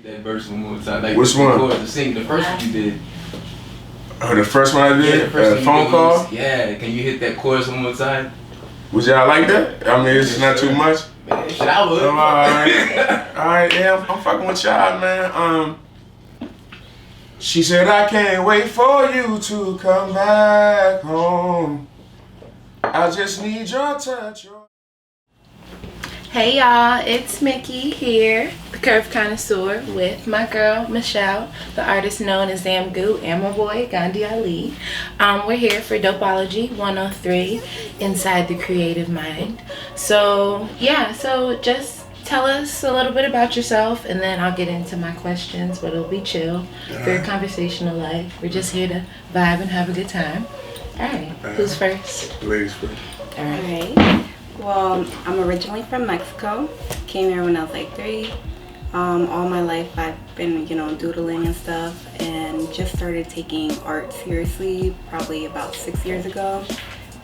That verse one more time. Like, which one? The sing the first one you did. Oh, the first one I did? Yeah, the first one phone call? Yeah, can you hit that chorus one more time? Would y'all like that? I mean, it's not too much. Man, shit, I would. Alright, yeah, I'm fucking with y'all, man. She said, I can't wait for you to come back home. I just need your touch. Hey y'all, it's Mickey here, the Curve Connoisseur, with my girl Michelle, the artist known as Zamgoo, and my boy Gandhi Ali. We're here for Opeology 103, Inside the Creative Mind. So just tell us a little bit about yourself, and then I'll get into my questions, but it'll be chill, very conversational life. We're just here to vibe and have a good time. All right, who's first? Ladies first. All right. Well, I'm originally from Mexico. Came here when I was like 3. All my life I've been, doodling and stuff, and just started taking art seriously probably about 6 years ago.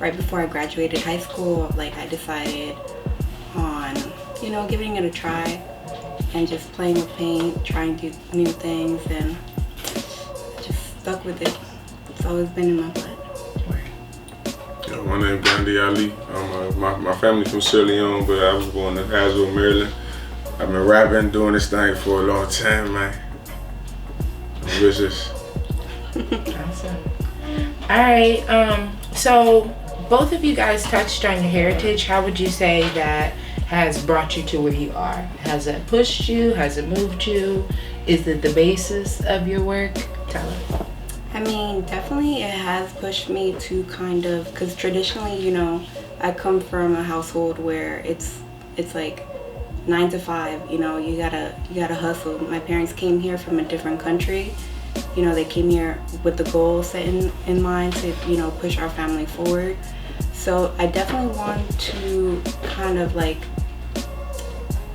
Right before I graduated high school, I decided on, giving it a try and just playing with paint, trying to do new things, and I just stuck with it. It's always been in my blood. My name is Gandhi Ali. My family from Sierra Leone, but I was born in Hasbro, Maryland. I've been rapping, doing this thing for a long time, man. I'm vicious. Awesome. All right. So both of you guys touched on your heritage. How would you say that has brought you to where you are? Has it pushed you? Has it moved you? Is it the basis of your work? Tell us. I mean, definitely it has pushed me to because traditionally, I come from a household where it's like 9 to 5, you gotta hustle. My parents came here from a different country. They came here with the goal set in mind to, push our family forward. So I definitely want to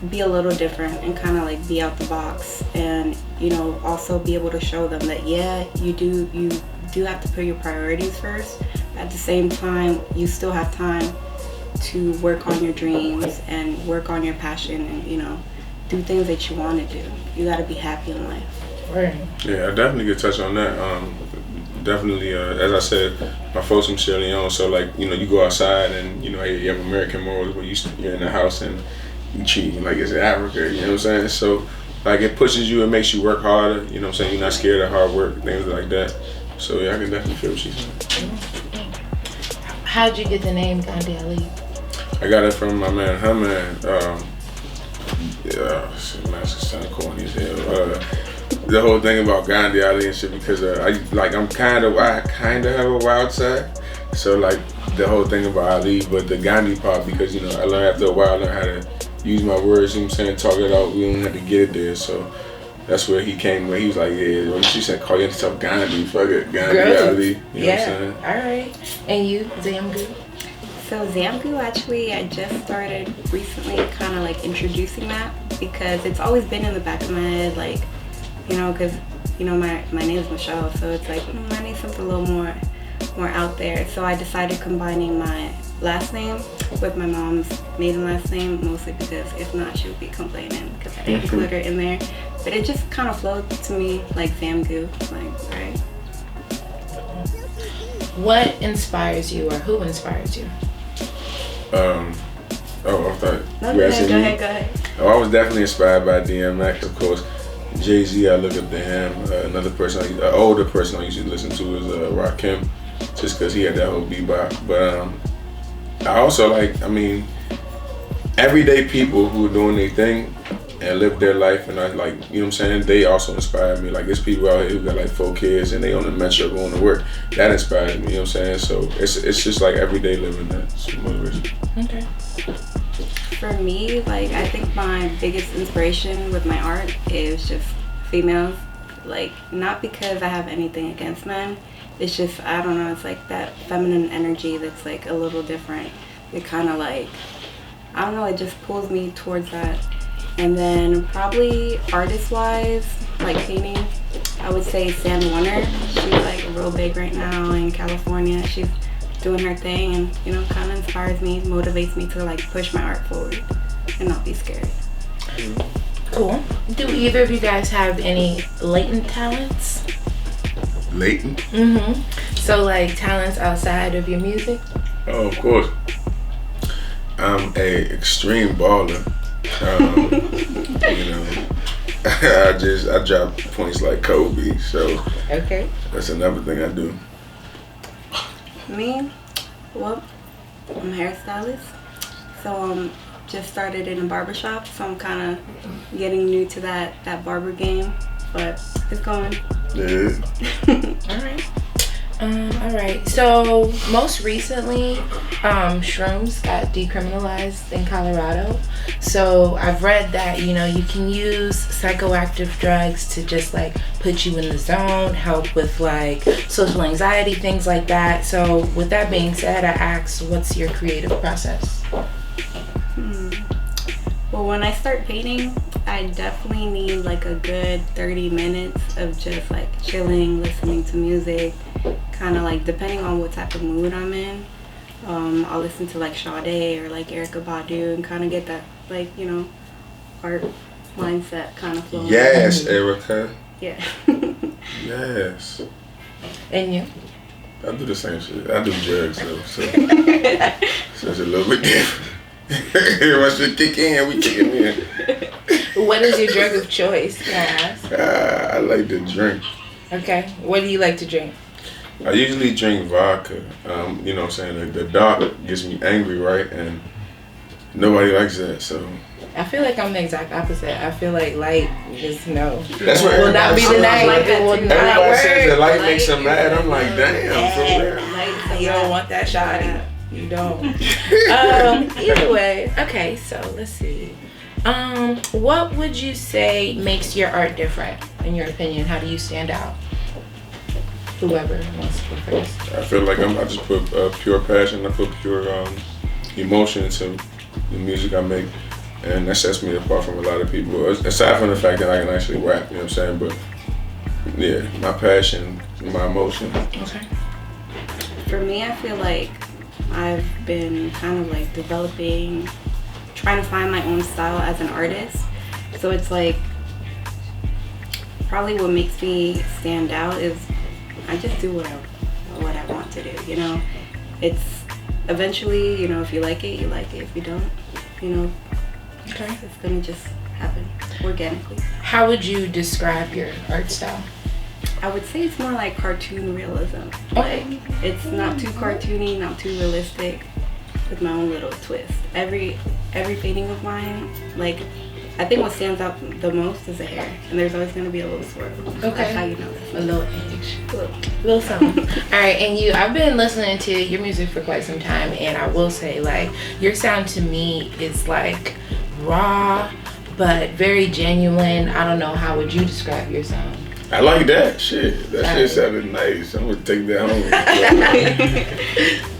be a little different and be out the box, and also be able to show them that you do have to put your priorities first. At the same time, you still have time to work on your dreams and work on your passion and do things that you want to do. You got to be happy in life. Right. Yeah, I definitely could touch on that. Definitely, as I said, my folks from Sierra Leone, so you go outside and you have American morals where you're in the house and you cheating like it's Africa, you know what I'm saying? So it pushes you, it makes you work harder, you know what I'm saying? You're not scared of hard work, things like that. So yeah, I can definitely feel what she's saying. How'd you get the name Gandhi Ali? I got it from my man, it's kind of corny as hell. The whole thing about Gandhi Ali and shit, because I kind of have a wild side. So the whole thing about Ali, but the Gandhi part, because I learned after a while, I learned how to use my words, you know what I'm saying, talk it out, we don't have to get it there. So that's where he came, where he was like, yeah, when she said call yourself Gandhi, fuck it, Gandhi Ali, you know what I'm saying? Alright. And you, Zamgoo? So Zamgoo, actually, I just started recently introducing that, because it's always been in the back of my head, because my name is Michelle, so it's I need something a little more out there. So I decided combining my last name with my mom's maiden last name, mostly because if not, she would be complaining because I didn't include her in there. But it just kind of flowed to me like Zamgoo, right? What inspires you, or who inspires you? I thought no, go ahead. Oh, I was definitely inspired by DMX, of course. Jay-Z, I look up to him. Another person, an older person I used to listen to is Rakim, just because he had that whole bebop. But I also everyday people who are doing their thing and live their life, and I you know what I'm saying, they also inspire me. There's people out here who got 4 kids and they on the metro going to work. That inspires me, you know what I'm saying? So it's just everyday living that's motivation. Okay. For me, I think my biggest inspiration with my art is just females. Not because I have anything against men. It's just, I don't know, it's that feminine energy that's a little different. It kind of I don't know, it just pulls me towards that. And then probably artist-wise, painting, I would say Sam Warner. She's real big right now in California. She's doing her thing and kind of inspires me, motivates me to push my art forward and not be scared. Cool. Do either of you guys have any latent talents? Latent? Mm-hmm. So like talents outside of your music? Oh, of course. I'm a extreme baller. You know, I drop points like Kobe, so Okay. that's another thing I do. Me? Well, I'm a hairstylist. So just started in a barbershop, so I'm kind of getting new to that barber game, but it's going. Yeah. All right. So most recently, shrooms got decriminalized in Colorado. So I've read that, you know, you can use psychoactive drugs to just like put you in the zone, help with like social anxiety, things like that. So with that being said, I asked, what's your creative process? Well, when I start painting, I definitely need like a good 30 minutes of just like chilling, listening to music, kind of like depending on what type of mood I'm in. I'll listen to like Sade or like Erykah Badu and kind of get that like, you know, art mindset kind of flowing. Yes, Erica. Yeah. Yes. And you? I do the same shit. I do drugs though, so it's a little bit different. Once we kick in, we kick in. What is your drug of choice, can I ask? I like to drink. Okay. What do you like to drink? I usually drink vodka. You know what I'm saying? The dark gets me angry, right? And nobody likes that, so. I feel like I'm the exact opposite. I feel like light is no. That's what will not be the night. Like It will not everybody work. says that light Light makes them is mad. I'm like, damn, for real. Like, You don't want that shoddy. You don't. Either way, okay. So let's see. What would you say makes your art different? In your opinion, how do you stand out? Whoever wants to go first. I feel like I just put pure passion. I put pure emotion into the music I make, and that sets me apart from a lot of people. Aside from the fact that I can actually rap, you know what I'm saying? But yeah, my passion, my emotion. Okay. For me, I feel like I've been kind of like trying to find my own style as an artist. So it's like, probably what makes me stand out is I just do what I want to do, you know? It's eventually, you know, if you like it, you like it. If you don't, you know, Okay. it's gonna just happen organically. How would you describe your art style? I would say it's more like cartoon realism. Like, it's not too cartoony, not too realistic, with my own little twist. Every painting of mine, like, I think what stands out the most is the hair, and there's always going to be a little swirl. Okay. That's how you know. A little edge. Little. Little something. All right, and you, I've been listening to your music for quite some time, and I will say, like, your sound to me is like raw, but very genuine. I don't know, how would you describe your sound? I like that shit. That shit sounded nice. I'm gonna take that home.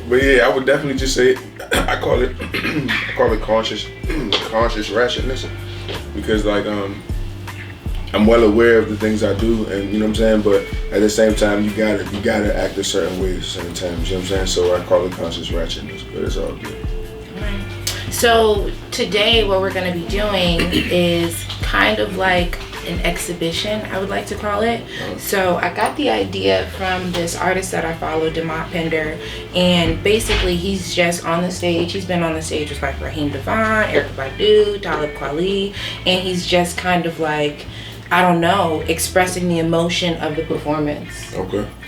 But yeah, I would definitely just say I call it conscious ratchetness, because like I'm well aware of the things I do, and you know what I'm saying, but at the same time you gotta act a certain way at certain times, you know what I'm saying? So I call it conscious ratchetness, but it's all good. So today what we're going to be doing is kind of like an exhibition, I would like to call it. So I got the idea from this artist that I follow, Demont Pender, and basically he's just on the stage. He's been on the stage with like Raheem Devon, Erykah Badu, Talib Kweli, and he's just kind of like, I don't know, expressing the emotion of the performance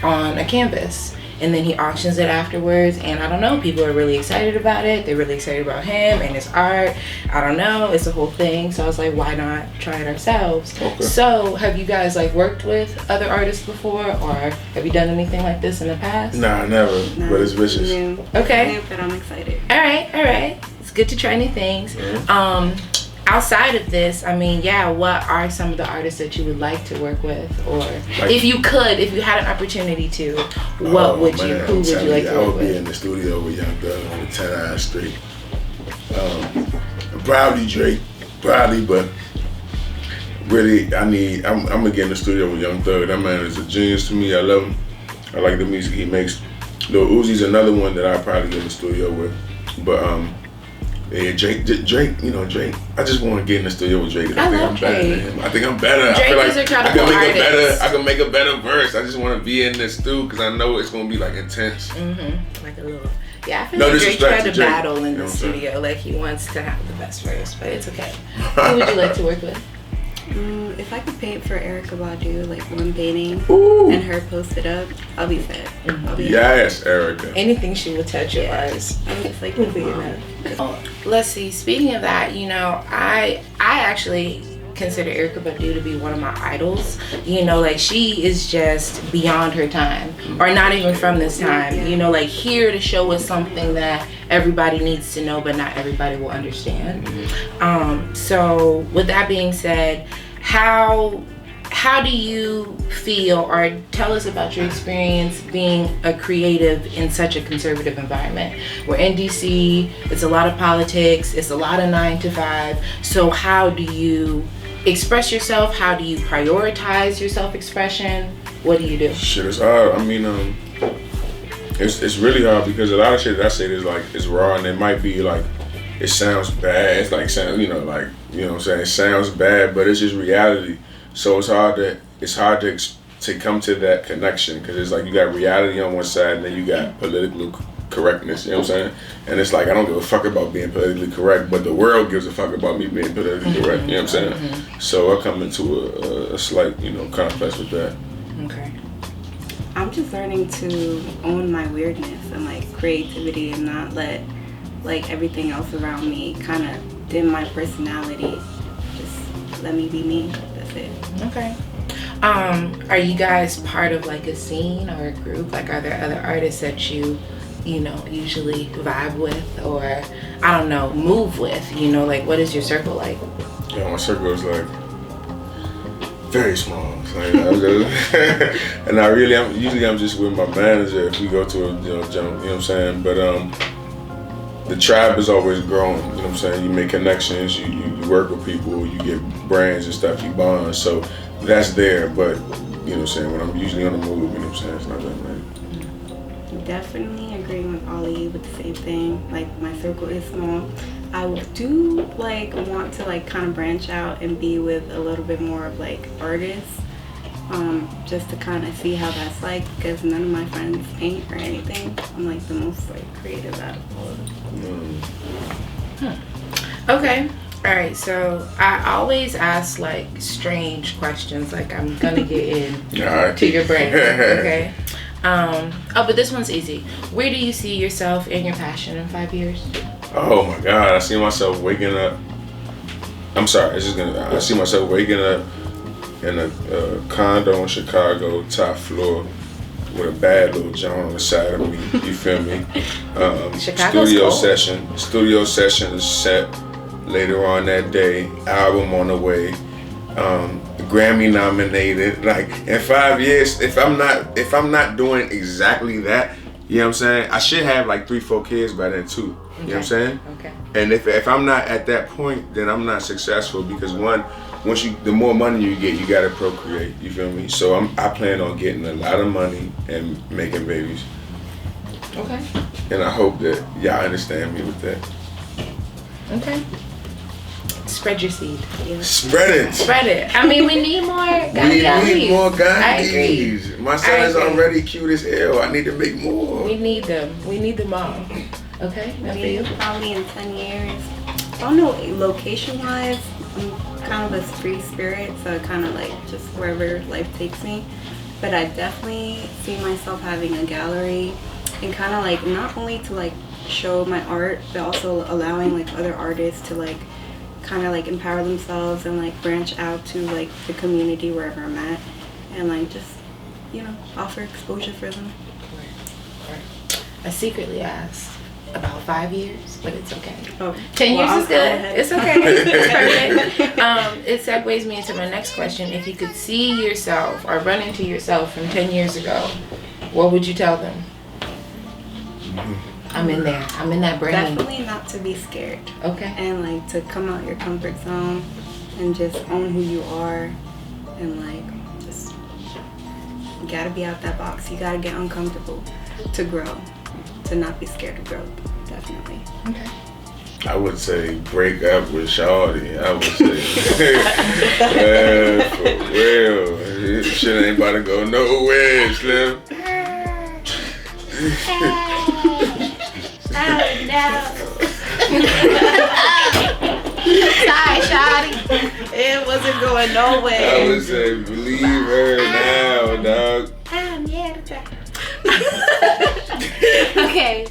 on a canvas. And then he auctions it afterwards, and I don't know, people are really excited about it. They're really excited about him and his art. I don't know, it's a whole thing. So I was like, why not try it ourselves? So have you guys like worked with other artists before, or have you done anything like this in the past? Nah, never, but it's vicious. Okay. But I'm excited. All right. It's good to try new things. Outside of this, I mean, yeah, what are some of the artists that you would like to work with? Or like, if you had an opportunity to, who would you like to work with? I would be in the studio with Young Thug on the 10 Eyes Street. Probably Drake, but really, I'm gonna get in the studio with Young Thug. That man is a genius to me. I love him. I like the music he makes. Lil Uzi's another one that I'll probably get in the studio with. But Yeah, Drake, Drake. I just want to get in the studio with Drake. I think I'm better than him. I think I'm better. Drake I feel like is a credible artist. I can make a better verse. I just want to be in this studio because I know it's gonna be like intense. Like a little. Yeah, I feel like Drake tried to battle in the studio. Like he wants to have the best verse, but it's okay. Who would you like to work with? If I could paint for Erykah Badu, like one painting, Ooh. and her post it up, I'll be set. Yes, Erykah. Anything she would touch your eyes. I'm just like, Let's see. Speaking of that, I actually consider Erykah Badu to be one of my idols. Like she is just beyond her time, or not even from this time. Like here to show us something that everybody needs to know, but not everybody will understand. So with that being said, how do you feel, or tell us about your experience being a creative in such a conservative environment? We're in DC, it's a lot of politics, it's a lot of 9 to 5. So how do you express yourself? How do you prioritize your self-expression? What do you do? Shit, it's hard. I mean, it's really hard because a lot of shit that I say is like, it's raw, and it might be like, it sounds bad. It's like, what I'm saying? It sounds bad, but it's just reality. So it's hard to come to that connection, because it's like you got reality on one side and then you got political correctness, you know what I'm saying? And it's like, I don't give a fuck about being politically correct, but the world gives a fuck about me being politically correct, you know what I'm saying? So I come into a slight, conflict with that. Okay. I'm just learning to own my weirdness and like creativity, and not let like everything else around me kind of dim my personality. Just let me be me. That's it. Okay. Are you guys part of like a scene or a group? Like, are there other artists that you usually vibe with, or I don't know, move with? Like, what is your circle like? Yeah, my circle is like very small. Like, and I'm just with my manager if we go to a jump, you know what I'm saying? But the tribe is always growing, you know what I'm saying? You make connections, you work with people, you get brands and stuff, you bond. So that's there, but you know what I'm saying, when I'm usually on the move, you know what I'm saying, it's not that much. Definitely agreeing with all of you with the same thing. Like, my circle is small. I do like want to like kind of branch out and be with a little bit more of like artists, just to kind of see how that's like, because none of my friends paint or anything. I'm like the most like creative out of all of them. Okay. All right. So I always ask like strange questions. Like, I'm gonna get in to your brain. Okay. But this one's easy. Where do you see yourself and your passion in 5 years? Oh my God, I see myself waking up. I see myself waking up in a condo in Chicago, top floor, with a bad little joint on the side of me. You feel me? Studio session is set later on that day. Album on the way. Grammy nominated. Like, in 5 years, if I'm not doing exactly that, you know what I'm saying, I should have like 3-4 kids by then too. You know what I'm saying? Okay. And if I'm not at that point, then I'm not successful, because the more money you get, you gotta procreate. You feel me? So I plan on getting a lot of money and making babies. Okay. And I hope that y'all understand me with that. Okay. Spread your seed. Yeah. Spread it. I mean, we need more Gandhi. We need more Gandhis. I agree. My son is already cute as hell. I need to make more. We need them. We need them all. Okay. Now for you. Probably in 10 years. I don't know, location-wise, I'm kind of a free spirit, so kind of like just wherever life takes me. But I definitely see myself having a gallery, and kind of like not only to like show my art, but also allowing like other artists to like kind of like empower themselves and like branch out to like the community wherever I'm at, and like just offer exposure for them. Right. I secretly asked about 5 years, but it's okay. 10 well, years is good. It's okay. It's perfect. It segues me into my next question. If you could see yourself or run into yourself from 10 years ago, what would you tell them? I'm in there. I'm in that brain. Definitely not to be scared. Okay. And like to come out your comfort zone and just own who you are, and like just, you gotta be out that box. You gotta get uncomfortable to grow. To not be scared of growth. Definitely. Okay. I would say break up with Shawty. I would say, man, for real. This shit ain't about to go nowhere, Slim. Oh no. Sorry, Shawty. It wasn't going nowhere. I would say believe her now, dog. Okay.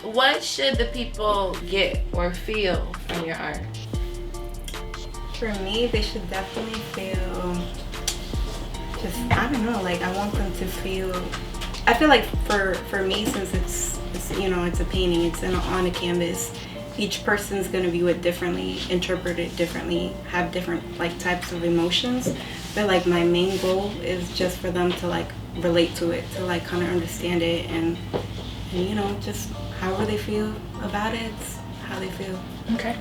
What should the people get or feel from your art? For me, they should definitely feel just, I don't know, like I want them to feel, I feel like for me, since it's you know, it's a painting, it's on a canvas, each person's going to view it differently, interpret it differently, have different like types of emotions. But like my main goal is just for them to like relate to it, to like kind of understand it, and you know, just however they feel about it, it's how they feel. Okay.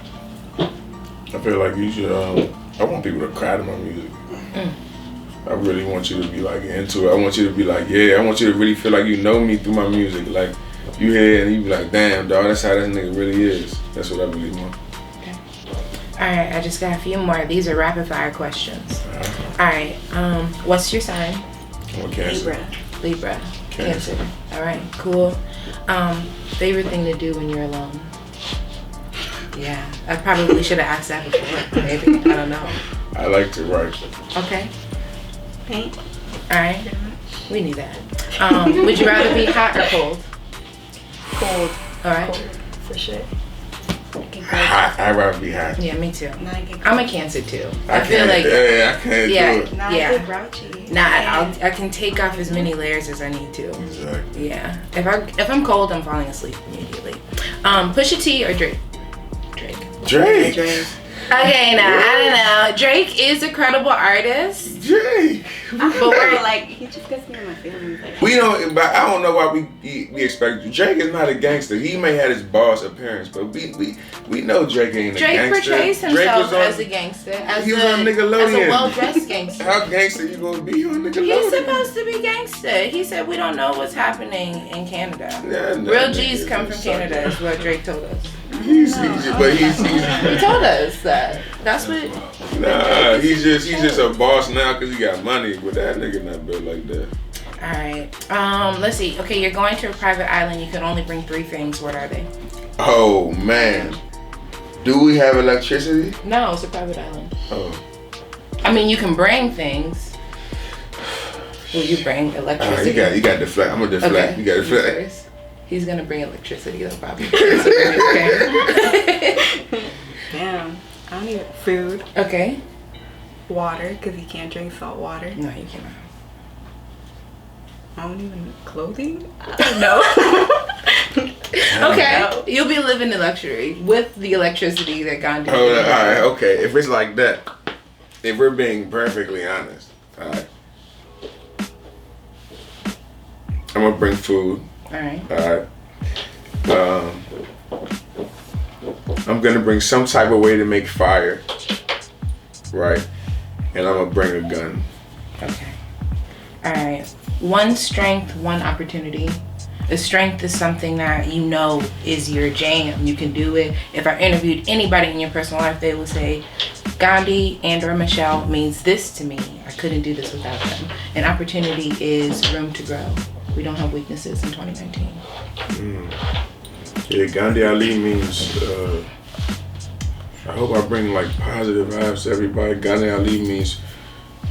I feel like you should, I want people to cry to my music. I really want you to be like into it. I want you to be like, yeah, I want you to really feel like you know me through my music. Like you hear it and you be like, damn, dog, that's how this nigga really is. That's what I really want. Okay. All right, I just got a few more. These are rapid fire questions. All right, what's your sign? I'm a Cancer. Libra. Cancer. All right, cool. Favorite thing to do when you're alone? Yeah, I probably should have asked that before. Maybe, I don't know. I like to write. Okay. Paint. All right. We need that. Would you rather be hot or cold? Cold. All right. Cold, for sure. Hot. I'd rather be hot. Yeah, me too. Now I get I'm a Cancer too. I feel can't, like yeah, I can't yeah. do it. Now Yeah. I get grouchy. Nah, I can take off as many layers as I need to. Exactly. Yeah. If I'm cold, I'm falling asleep immediately. Pusha T or Drake? Drake. Okay, now I don't know. Drake is a credible artist. Drake. I don't But we're- know, like he just gets me in my feelings. Like, We don't, but I don't know why we expect Drake is not a gangster. He may have his boss appearance, but we know Drake ain't a Drake gangster. portrays Drake himself was on, as a gangster, as he was on as Nickelodeon. a well-dressed gangster. How gangster you gonna be on Nickelodeon? He's supposed to be gangster. He said we don't know what's happening in Canada. Nah, Real nigga, G's come from suck Canada, it. is what Drake told us. He's He told us that. That's what. nah. He's just a boss now because he got money, but that nigga not built like that. All right. Let's see. Okay, you're going to a private island. You can only bring 3 things. What are they? Oh man, do we have electricity? No, it's a private island. Oh. I mean, you can bring things. Will you bring electricity? You got deflect. I'm gonna deflect. Okay. You got deflect. First. He's gonna bring electricity though, probably. Okay. damn, I don't need food, Okay. water, because you can't drink salt water. No, you cannot. I don't even clothing. I don't know. Okay. You'll be living in luxury with the electricity that Gandhi. Hold on, all right, okay. If it's like that, if we're being perfectly honest, all right, I'm gonna bring food. All right. All right. I'm gonna bring some type of way to make fire, right? And I'm gonna bring a gun. Okay. All right. One strength, one opportunity. The strength is something that you know is your jam. You can do it. If I interviewed anybody in your personal life, they would say, Gandhi and or Michelle means this to me. I couldn't do this without them. An opportunity is room to grow. We don't have weaknesses in 2019. Yeah, Gandhi Ali means, I hope I bring like positive vibes to everybody. Gandhi Ali means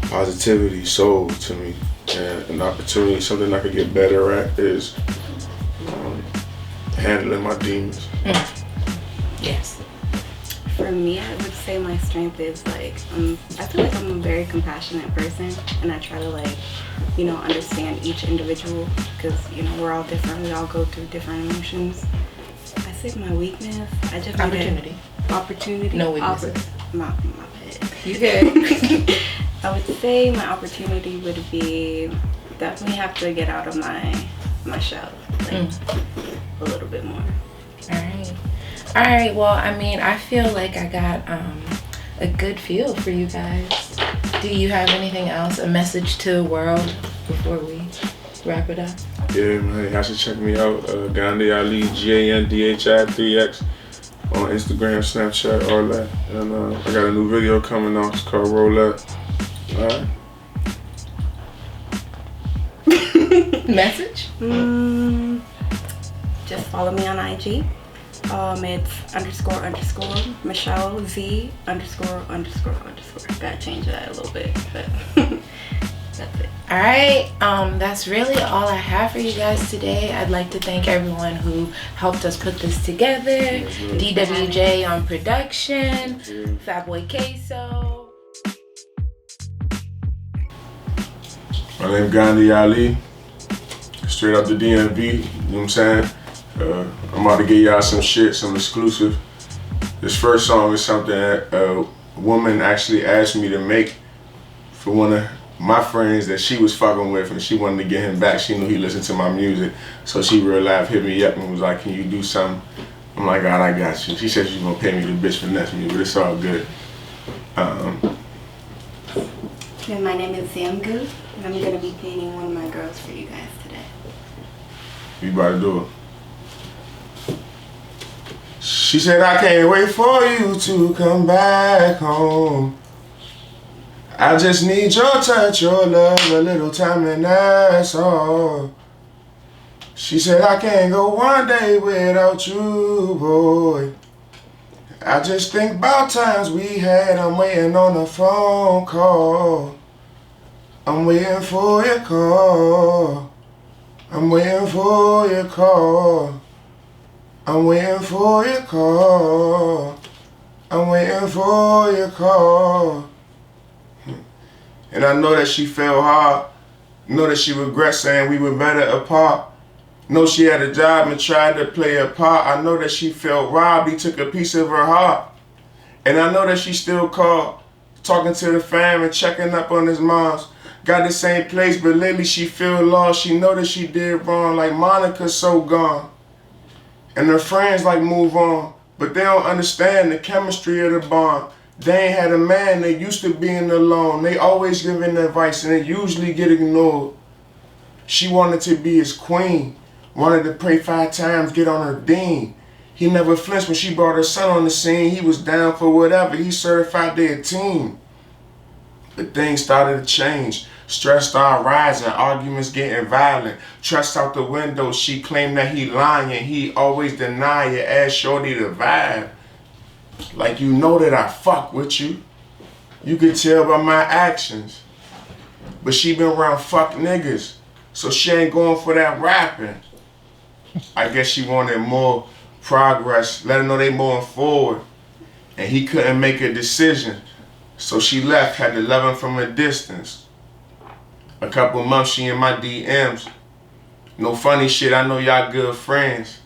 positivity, soul to me. And an opportunity, something I could get better at is handling my demons. Yes. For me, I would say my strength is like, I feel like I'm a very compassionate person, and I try to like, you know, understand each individual, because, you know, we're all different. We all go through different emotions. I think my weakness, I just Opportunity. Opportunity. No weaknesses. My bad. You good. I would say my opportunity would be definitely have to get out of my shell, like a little bit more. All right. Well, I mean, I feel like I got a good feel for you guys. Do you have anything else? A message to the world before we wrap it up? Yeah, man, y'all should check me out. Gandhi Ali, GANDHI 3X. on Instagram, Snapchat, all that. And I got a new video coming out. It's called Roulette. All right. Message? Just follow me on IG. It's _ Michelle Z _ Gotta change that a little bit, but that's it. All right, that's really all I have for you guys today. I'd like to thank everyone who helped us put this together. DWJ on production, Fatboy Queso. My name Gandhi Ali, straight out the DMV, you know what I'm saying? I'm about to give y'all some shit, some exclusive. This first song is something that a woman actually asked me to make for one of my friends that she was fucking with, and she wanted to get him back. She knew he listened to my music, so she real live hit me up and was like, can you do something? I'm like, God, I got you. She said she's gonna pay me the bitch finesse me, but it's all good. And my name is Zamgu, and I'm gonna be painting one of my girls for you guys today. You about to do it. She said, I can't wait for you to come back home. I just need your touch, your love, a little time, and that's all. She said, I can't go one day without you, boy. I just think about times we had. I'm waiting on a phone call. I'm waiting for your call. I'm waiting for your call. I'm waiting for your call. I'm waiting for your call. And I know that she fell hard. Know that she regrets saying we were better apart. Know she had a job and tried to play a part. I know that she felt robbed. He took a piece of her heart. And I know that she still called, talking to the fam and checking up on his moms. Got the same place, but lately she feel lost. She know that she did wrong, like Monica's so gone. And her friends like move on, but they don't understand the chemistry of the bond. They ain't had a man, they used to being alone. They always giving advice and they usually get ignored. She wanted to be his queen, wanted to pray 5 times, get on her dean. He never flinched when she brought her son on the scene. He was down for whatever, he certified their team. But things started to change. Stress started rising, arguments getting violent. Trust out the window, she claimed that he lying. He always deny it, asked shorty to vibe. Like, you know that I fuck with you. You can tell by my actions. But she been around fuck niggas, so she ain't going for that rapping. I guess she wanted more progress, let her know they moving forward. And he couldn't make a decision. So she left, had to love him from a distance. A couple months she in my DMs. No funny shit, I know y'all good friends.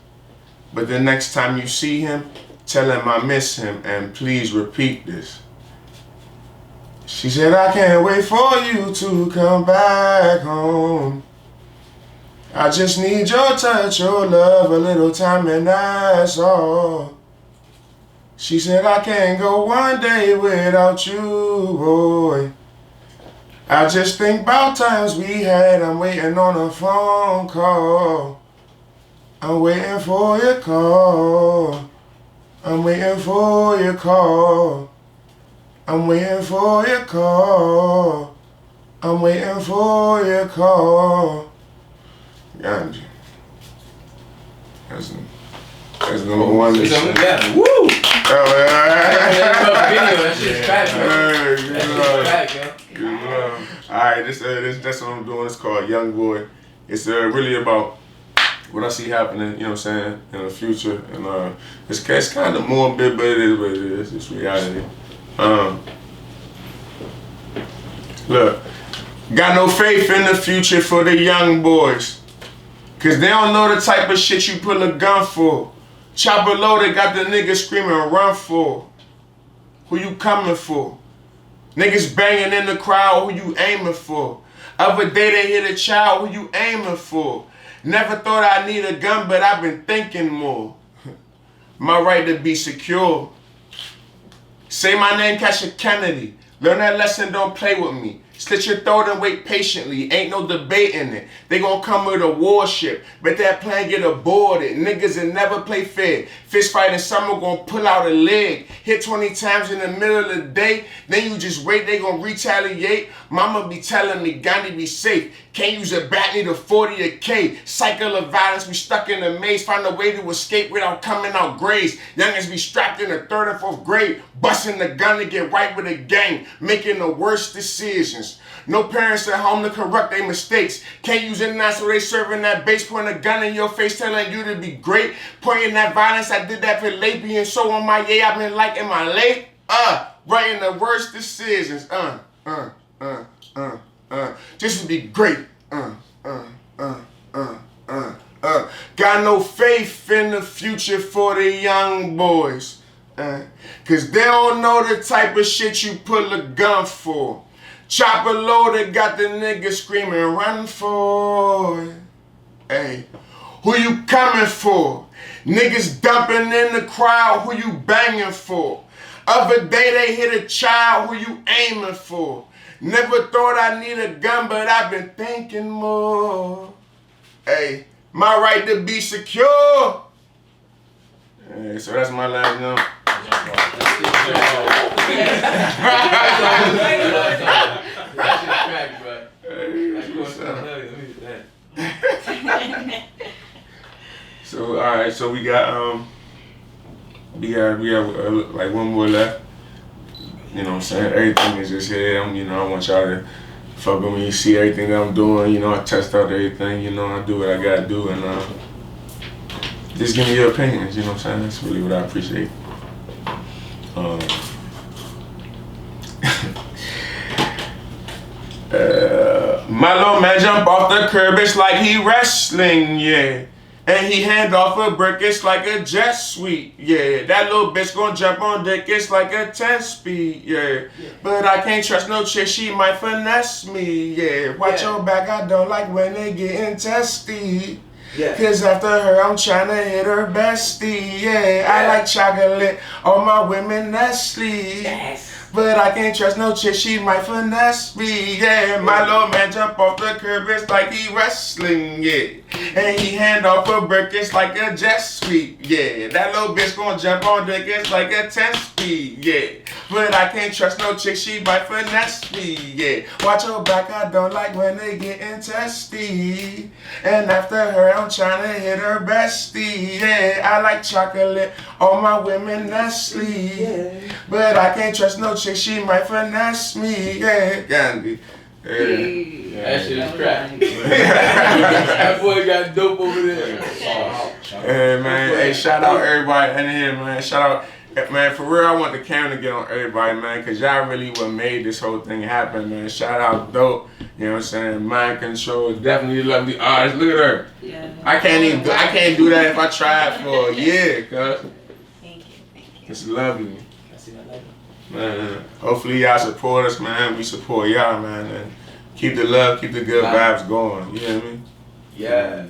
But the next time you see him, tell him I miss him and please repeat this. She said, I can't wait for you to come back home. I just need your touch, your love, a little time, and that's all. She said, I can't go one day without you, boy. I just think about times we had. I'm waiting on a phone call. I'm waiting for your call. I'm waiting for your call. I'm waiting for your call. I'm waiting for your call. Gandhi. That's number one. Yeah. Woo! That shit's fat, man. That shit's fat, yo. Alright, that's what I'm doing. It's called Young Boy. It's really about what I see happening, you know what I'm saying, in the future. And it's kind of morbid, but it is what it is. It's reality. Look, got no faith in the future for the young boys. Cause they don't know the type of shit you pull a gun for. Chopper loaded, got the niggas screaming, run for. Who you coming for? Niggas banging in the crowd, who you aiming for? Other day they hit a child, who you aiming for? Never thought I'd need a gun, but I've been thinking more. My right to be secure. Say my name, catch a Kennedy. Learn that lesson, don't play with me. Slit your throat and wait patiently, ain't no debating it. They gon' come with a warship, but that plan get aborted. Niggas that never play fair. Fist fight in summer gon' pull out a leg. Hit 20 times in the middle of the day, then you just wait, they gon' retaliate. Mama be telling me, Gandhi be safe. Can't use a bat, need a 40 a K. Cycle of violence, we stuck in the maze. Find a way to escape without coming out grays. Youngins be strapped in the 3rd and 4th grade. Busting the gun to get right with a gang. Making the worst decisions. No parents at home to correct their mistakes. Can't use it now, so they serving that base. Pointing a gun in your face, telling you to be great. Pointing that violence, I did that for Lapy. And so on my I've been like in my late. Writing the worst decisions. Just to be great. Got no faith in the future for the young boys. Cause they don't know the type of shit you pull a gun for. Chopper loaded, got the nigga screaming, run for it. Hey, who you coming for? Niggas dumping in the crowd, who you banging for? Other day they hit a child, who you aiming for? Never thought I need a gun, but I've been thinking more. Hey, my right to be secure. Hey, so that's my last note. So all right, so we got like one more left. You know what I'm saying? Everything is just here. You know, I want y'all to fuck with me, see everything that I'm doing. You know, I test out everything. You know, I do what I gotta do, and just give me your opinions. You know what I'm saying? That's really what I appreciate. My little man jump off the curb, it's like he wrestling, yeah. And he hand off a brick, it's like a jet sweep, yeah. That little bitch gon' jump on dick, it's like a 10-speed, yeah. But I can't trust no chick, she might finesse me, yeah. Watch your back, I don't like when they getting testy. Yeah. Cause after her, I'm tryna hit her bestie, yeah. I like chocolate, all my women Nestle. Yes. But I can't trust no chick, she might finesse me, yeah. My little man jump off the curb, it's like he wrestling, yeah. And he hand off a brick, it's like a jet sweep, yeah. That little bitch gon' jump on dick, it's like a 10-speed, yeah. But I can't trust no chick, she might finesse me, yeah. Watch your back, I don't like when they getting testy. And after her, I'm tryna hit her bestie, yeah. I like chocolate, all my women Nestle, yeah. But I can't trust no chick, she might finesse me, yeah. Gandhi. Yeah. That shit is crack. That boy got dope over there. Hey man, hey, shout out everybody in here, man. Shout out, man, for real, I want the camera to get on everybody, man, cause y'all really what made this whole thing happen, man. Shout out Dope, you know what I'm saying? Mind Control, definitely lovely artist. Look at her. Yeah. I can't do that if I tried for a year, cuz. Thank you. It's lovely. Man, hopefully y'all support us, man. We support y'all, man. And keep the love, keep the good vibes going. You know what I mean? Yeah.